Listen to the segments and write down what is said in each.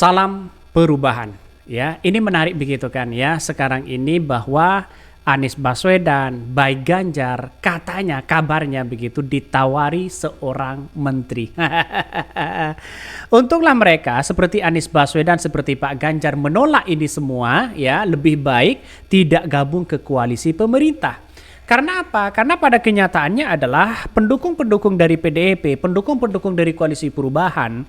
Salam perubahan. Ya, ini menarik begitu kan ya. Sekarang ini bahwa Anies Baswedan, baik Ganjar, katanya kabarnya begitu ditawari seorang menteri. Untunglah mereka seperti Anies Baswedan, seperti Pak Ganjar menolak ini semua ya, lebih baik tidak gabung ke koalisi pemerintah. Karena apa? Karena pada kenyataannya adalah pendukung-pendukung dari PDIP, pendukung-pendukung dari koalisi perubahan,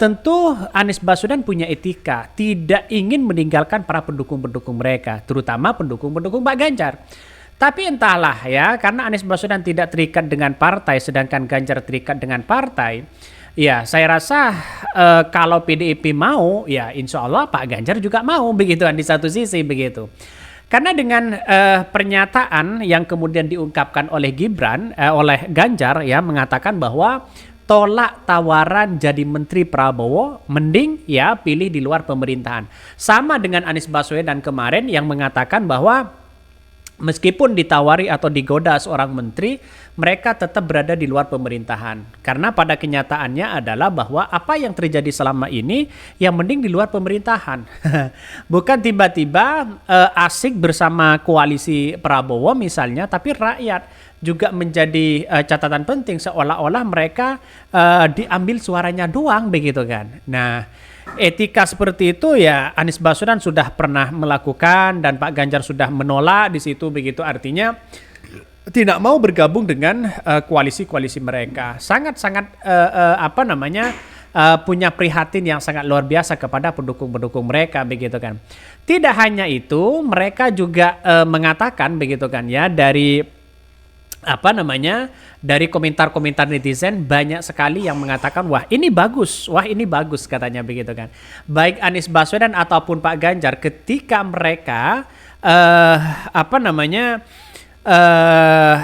tentu Anies Baswedan punya etika, tidak ingin meninggalkan para pendukung-pendukung mereka, terutama pendukung-pendukung Pak Ganjar. Tapi entahlah ya, karena Anies Baswedan tidak terikat dengan partai, sedangkan Ganjar terikat dengan partai. Ya, saya rasa kalau PDIP mau, ya insya Allah Pak Ganjar juga mau, begitu kan di satu sisi begitu. Karena dengan pernyataan yang kemudian diungkapkan oleh oleh Ganjar ya, mengatakan bahwa tolak tawaran jadi Menteri Prabowo, mending ya pilih di luar pemerintahan. Sama dengan Anies Baswedan kemarin yang mengatakan bahwa meskipun ditawari atau digoda seorang menteri, mereka tetap berada di luar pemerintahan. Karena pada kenyataannya adalah bahwa apa yang terjadi selama ini, yang mending di luar pemerintahan. Bukan tiba-tiba asik bersama koalisi Prabowo misalnya, tapi rakyat juga menjadi catatan penting, seolah-olah mereka diambil suaranya doang begitu kan. Nah, etika seperti itu ya Anies Baswedan sudah pernah melakukan dan Pak Ganjar sudah menolak di situ begitu, artinya tidak mau bergabung dengan koalisi-koalisi mereka. Sangat-sangat punya prihatin yang sangat luar biasa kepada pendukung-pendukung mereka begitu kan. Tidak hanya itu, mereka juga mengatakan begitu kan ya, dari komentar-komentar netizen banyak sekali yang mengatakan wah ini bagus katanya begitu kan. Baik Anies Baswedan ataupun Pak Ganjar ketika mereka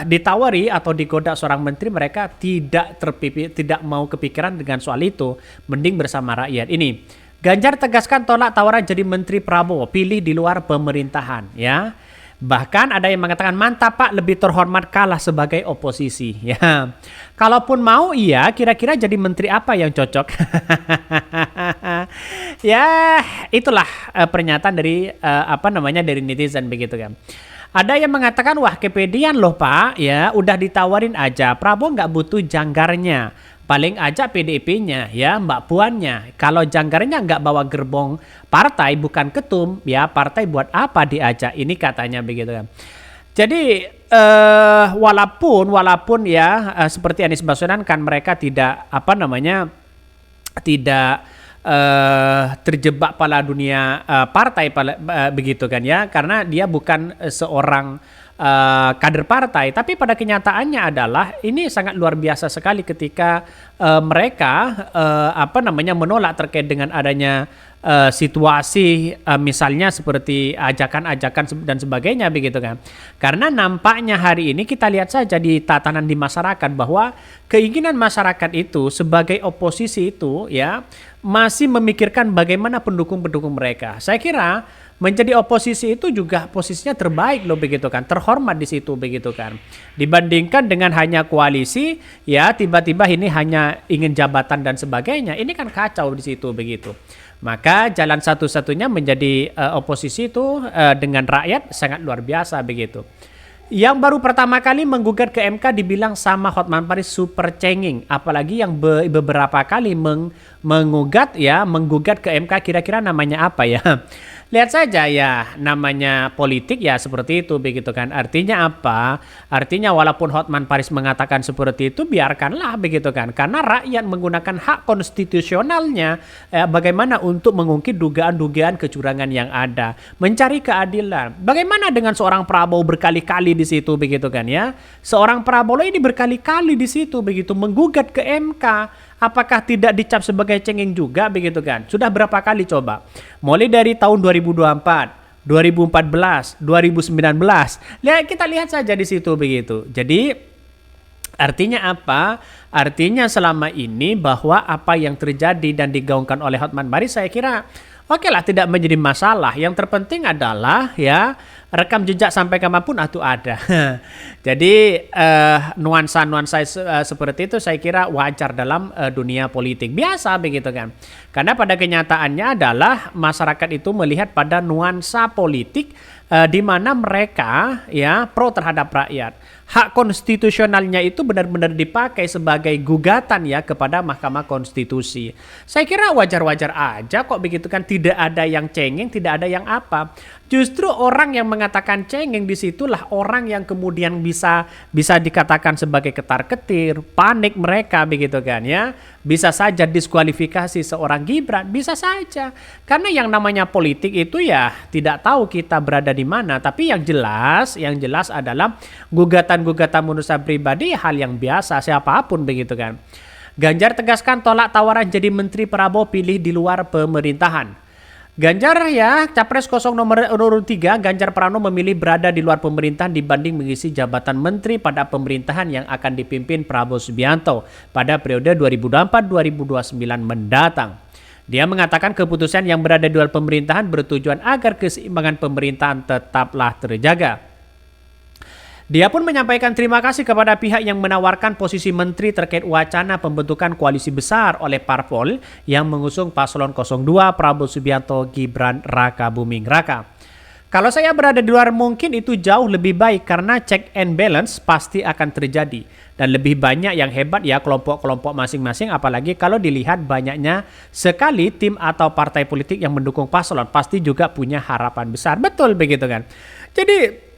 ditawari atau digoda seorang menteri, mereka tidak mau kepikiran dengan soal itu, mending bersama rakyat. Ini Ganjar tegaskan tolak tawaran jadi Menteri Prabowo, pilih di luar pemerintahan ya. Bahkan ada yang mengatakan mantap Pak, lebih terhormat kalah sebagai oposisi ya. Kalaupun mau iya, kira-kira jadi menteri apa yang cocok? Ya, itulah pernyataan dari dari netizen begitu kan. Ada yang mengatakan wah kepedean loh Pak ya, udah ditawarin aja, Prabowo nggak butuh janggarnya. Paling aja PDIP-nya ya, Mbak Puannya. Kalau janggarnya nggak bawa gerbong partai, bukan ketum, ya partai buat apa diajak? Ini katanya begitu kan. Jadi walaupun ya seperti Anies Baswedan kan mereka tidak terjebak pada dunia partai begitu kan ya, karena dia bukan seorang kader partai, tapi pada kenyataannya adalah ini sangat luar biasa sekali ketika mereka menolak terkait dengan adanya situasi misalnya seperti ajakan-ajakan dan sebagainya begitu kan. Karena nampaknya hari ini kita lihat saja di tatanan di masyarakat bahwa keinginan masyarakat itu sebagai oposisi itu ya masih memikirkan bagaimana pendukung-pendukung mereka. Saya kira menjadi oposisi itu juga posisinya terbaik loh begitu kan, terhormat di situ begitu kan. Dibandingkan dengan hanya koalisi, ya tiba-tiba ini hanya ingin jabatan dan sebagainya, ini kan kacau di situ begitu. Maka jalan satu-satunya menjadi oposisi itu dengan rakyat sangat luar biasa begitu. Yang baru pertama kali menggugat ke MK dibilang sama Hotman Paris super cengeng, apalagi yang beberapa kali menggugat ke MK, kira-kira namanya apa ya? Lihat saja ya, namanya politik ya seperti itu begitu kan. Artinya apa? Artinya walaupun Hotman Paris mengatakan seperti itu, biarkanlah begitu kan. Karena rakyat menggunakan hak konstitusionalnya bagaimana untuk mengungkit dugaan-dugaan kecurangan yang ada, mencari keadilan. Bagaimana dengan seorang Prabowo berkali-kali di situ begitu kan ya? Seorang Prabowo ini berkali-kali di situ begitu menggugat ke MK. Apakah tidak dicap sebagai cengeng juga begitu kan? Sudah berapa kali coba? Mulai dari tahun 2024, 2014, 2019. Kita lihat saja di situ begitu. Jadi artinya apa? Artinya selama ini bahwa apa yang terjadi dan digaungkan oleh Hotman Paris saya kira oke lah, tidak menjadi masalah. Yang terpenting adalah ya rekam jejak sampai kapanpun itu ada. Jadi nuansa-nuansa seperti itu saya kira wajar dalam dunia politik. Biasa begitu kan. Karena pada kenyataannya adalah masyarakat itu melihat pada nuansa politik di mana mereka ya pro terhadap rakyat. Hak konstitusionalnya itu benar-benar dipakai sebagai gugatan ya kepada Mahkamah Konstitusi. Saya kira wajar-wajar aja kok begitu kan, tidak ada yang cengeng, tidak ada yang apa. Justru orang yang mengatakan cengeng disitulah orang yang kemudian bisa dikatakan sebagai ketar-ketir, panik mereka begitu kan ya. Bisa saja diskualifikasi seorang Gibran, bisa saja. Karena yang namanya politik itu ya tidak tahu kita berada di mana, tapi yang jelas adalah gugatan menurut saya pribadi hal yang biasa siapapun begitu kan. Ganjar tegaskan tolak tawaran jadi menteri, Prabowo pilih di luar pemerintahan. Ganjar ya, Capres 0 nomor urut 3, Ganjar Pranowo memilih berada di luar pemerintahan dibanding mengisi jabatan menteri pada pemerintahan yang akan dipimpin Prabowo Subianto pada periode 2024-2029 mendatang. Dia mengatakan keputusan yang berada di luar pemerintahan bertujuan agar keseimbangan pemerintahan tetaplah terjaga. Dia pun menyampaikan terima kasih kepada pihak yang menawarkan posisi menteri terkait wacana pembentukan koalisi besar oleh parpol yang mengusung paslon 02 Prabowo Subianto Gibran Raka Buming Raka. Kalau saya berada di luar mungkin itu jauh lebih baik karena check and balance pasti akan terjadi. Dan lebih banyak yang hebat ya kelompok-kelompok masing-masing, apalagi kalau dilihat banyaknya sekali tim atau partai politik yang mendukung paslon pasti juga punya harapan besar. Betul begitu kan. Jadi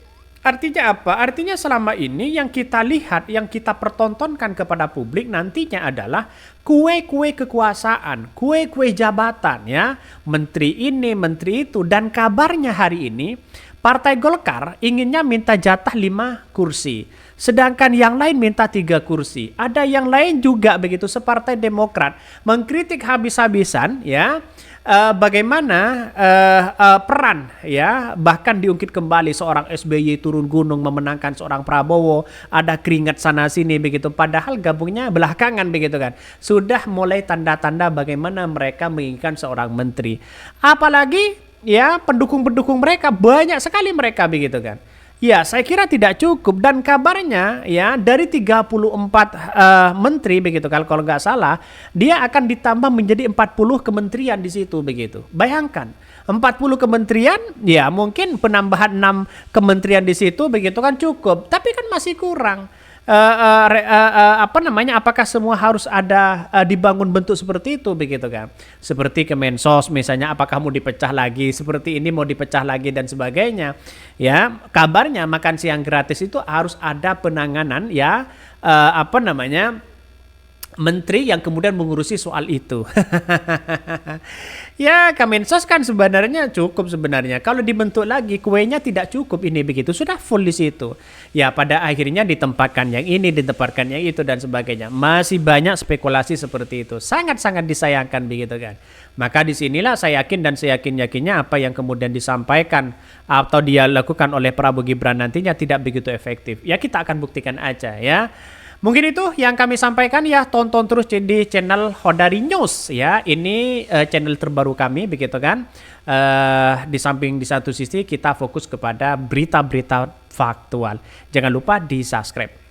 artinya apa? Artinya selama ini yang kita lihat, yang kita pertontonkan kepada publik nantinya adalah kue-kue kekuasaan, kue-kue jabatan ya. Menteri ini, menteri itu. Dan kabarnya hari ini Partai Golkar inginnya minta jatah 5 kursi. Sedangkan yang lain minta 3 kursi. Ada yang lain juga begitu, separtai Demokrat mengkritik habis-habisan ya. Bagaimana peran ya, bahkan diungkit kembali seorang SBY turun gunung memenangkan seorang Prabowo, ada keringat sana sini begitu, padahal gabungnya belakangan begitu kan. Sudah mulai tanda-tanda bagaimana mereka menginginkan seorang menteri. Apalagi ya pendukung-pendukung mereka banyak sekali mereka begitu kan. Ya, saya kira tidak cukup, dan kabarnya ya dari 34 menteri begitu kalau nggak salah, dia akan ditambah menjadi 40 kementerian di situ begitu. Bayangkan 40 kementerian, ya mungkin penambahan 6 kementerian di situ begitu kan cukup, tapi kan masih kurang. Apakah semua harus ada dibangun bentuk seperti itu begitu kan? Seperti Kemensos misalnya, apakah mau dipecah lagi, seperti ini mau dipecah lagi dan sebagainya. Ya, kabarnya makan siang gratis itu harus ada penanganan ya, menteri yang kemudian mengurusi soal itu. Ya, Kemensos kan sebenarnya cukup sebenarnya. Kalau dibentuk lagi kuenya tidak cukup ini begitu. Sudah full di situ. Ya, pada akhirnya ditempatkan yang ini, ditempatkan yang itu dan sebagainya. Masih banyak spekulasi seperti itu. Sangat-sangat disayangkan begitu kan. Maka disinilah saya yakin dan saya yakin-yakinnya apa yang kemudian disampaikan atau dia lakukan oleh Prabowo Gibran nantinya tidak begitu efektif. Ya, kita akan buktikan aja ya. Mungkin itu yang kami sampaikan ya, tonton terus di channel Hodari News ya. Ini channel terbaru kami begitu kan. Di samping di satu sisi kita fokus kepada berita-berita faktual. Jangan lupa di subscribe.